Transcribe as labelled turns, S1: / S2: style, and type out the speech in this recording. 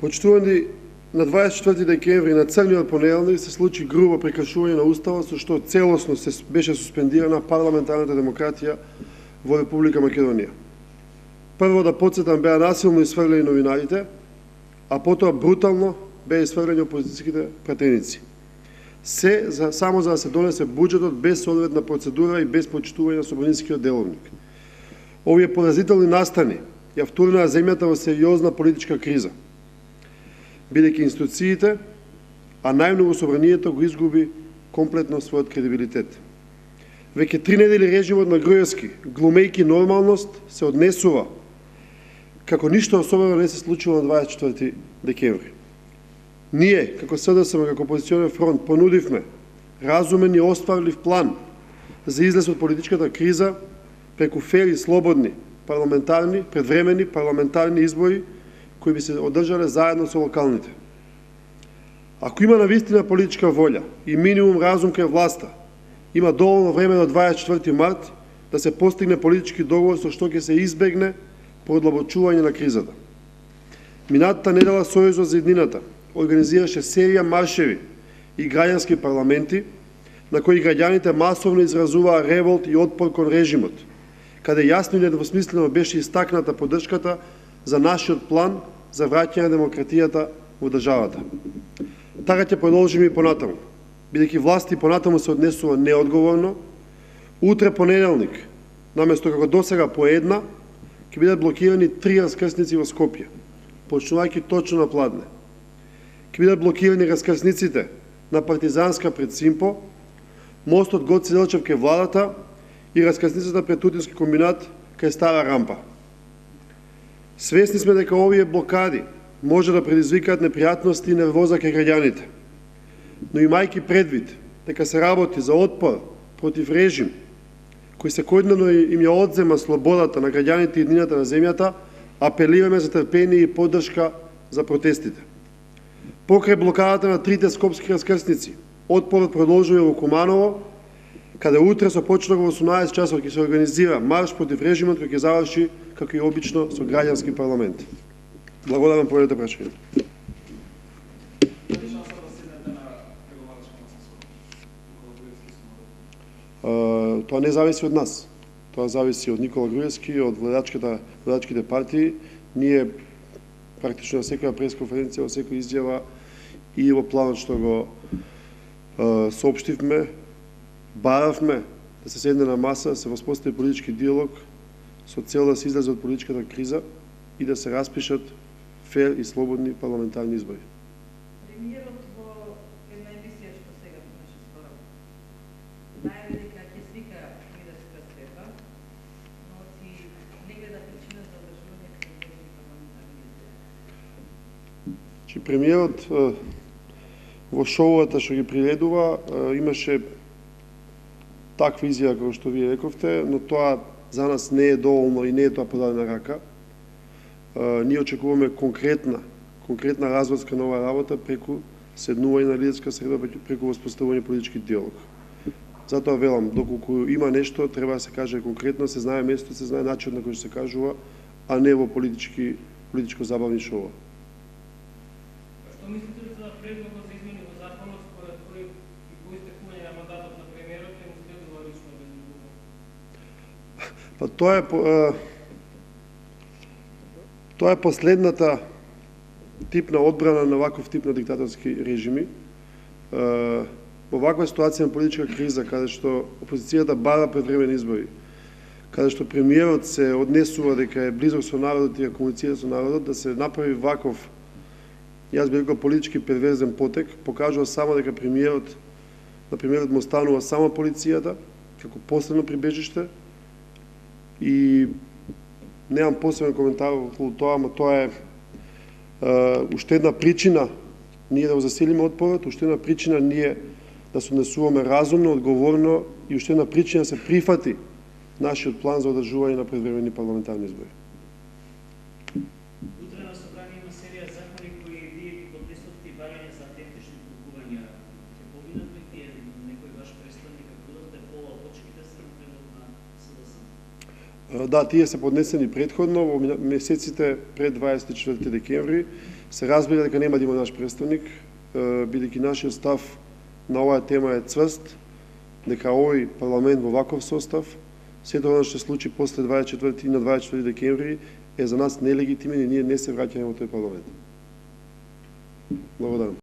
S1: Почитувани, на 24 декември на црниот понеделник се случи грубо прекршување на Уставот, со што целосно се беше суспендирана парламентарната демократија во Република Македонија. Прво да подсетам, беа насилно исфрлени новинарите, а потоа брутално беа исфрлени опозицијските пратеници. Само за да се донесе буџетот без соодветна процедура и без почитување на собранискиот деловник. Овие поразителни настани ја втурнаа земјата во сериозна политичка криза, бидејќи институциите, а најмногу собранието го изгуби комплетно својот кредибилитет. Веќе 3 недели режимот на Груевски, глумејки нормалност, се однесува како ништо особено не се случило на 24 декември. Ние, како СДСМ, како опозиционен фронт, понудивме разумен и остварлив план за излез од политичката криза преку фер и слободни парламентарни, предвремени парламентарни избори кои би се одржале заедно со локалните. Ако има навистина политичка волја и минимум разум кај власта, има доволно време до 24 март да се постигне политички договор со што ќе се избегне продлабочување на кризата. Минатата недела Сојузот за еднината организираше серија маршеви и граѓански парламенти на кои граѓаните масовно изразуваа револт и отпор кон режимот, каде јасно и недвосмислено беше истакната поддршката за нашиот план за враќање на демократијата во државата. Така ќе продолжиме и понатаму, бидејќи власти понатаму се однесува неодговорно. Утре понеделник, наместо како досега по една, ќе бидат блокирани 3 раскрсници во Скопје, почнувајќи точно на Пладне. Ќе бидат блокирани раскрсниците на Партизанска пред Симпо, мостот Гоце Делчев кај владата и раскрсницата пред Тутински комбинат кај Стара Рампа. Свесни сме дека овие блокади може да предизвикаат непријатности и нервоза кај граѓаните, но имајќи предвид дека се работи за отпор против режим кој секојдневно им ја одзема слободата на граѓаните и еднината на земјата, апелираме за трпение и поддршка за протестите. Покрај блокадата на 3 скопски раскрсници, отпорот продолжува во Куманово, каде утре со почеток во 18 часот ќе се организира марш против режимот кој ќе заврши како и обично со граѓански парламент. Благодарам по едното прашање. Тоа не зависи од нас. Тоа зависи од Никола Груевски, од владачките партии. Ние практично на секоја пресконференција, во секоја изјава и во планот што го соопштивме, баравме да се седне на маса, да се воспостави политички диалог со цел да се излезе од политичката криза и да се распишат фер и слободни парламентарни избори.
S2: Премиерот во една емисија што сега беше скоро најави дека ќе свика лидерска степа, но си не гледа причина за одржување на парламентарни избори.
S1: Премиерот во шоуата што ги приредува имаше таква изјава како што вие рековте, но тоа за нас не е доволно и не е тоа подадена рака. Ние очекуваме конкретна разврска на оваа работа преку седнување на лидерска среда, преку воспоставување политички диалог. Затоа велам, доколку има нешто, треба да се каже конкретно, се знае место, се знае начин на кој се кажува, а не во политичко забавни шоуа.
S3: Што мислите за предлогот за измени во законот според кој и по истекување на мандатот на премиерот ќе му следува лично обезбедување?
S1: Тоа е последната тип на одбрана на ваков тип на диктаторски режими. Во ваква ситуација на политичка криза, каде што опозицијата бара предвремени избори, каде што премиерот се однесува дека е близок со народот и комуницира со народот, да се направи ваков, јас би рекол, политички перверзен потек, покажува само дека премиерот му останува само полицијата, како последно прибежиште, и немам посебен коментар околу тоа, но тоа е уште една причина ние да го засилиме отпорот, уште една причина ние да се однесуваме разумно, одговорно и уште една причина да се прифати нашиот план за одржување на предвремени парламентарни избори.
S3: Утре на собрание има серија закони кои вие ги поднесовте и барање за автентични толкувања. Ќе побидат ли тие некој ваш представник ако додате пола од точките се на предлог на СДСМ?
S1: Да, тие се поднесени претходно во месеците пред 24 декември се разбира дека нема да има наш представник, бидејќи нашиот став на оваа тема е цврст, дека овој парламент во ваков состав, сето оно што се случи после 24 на 24 декември е за нас нелегитимен и ние не се враќаме во тој парламент. Благодарам.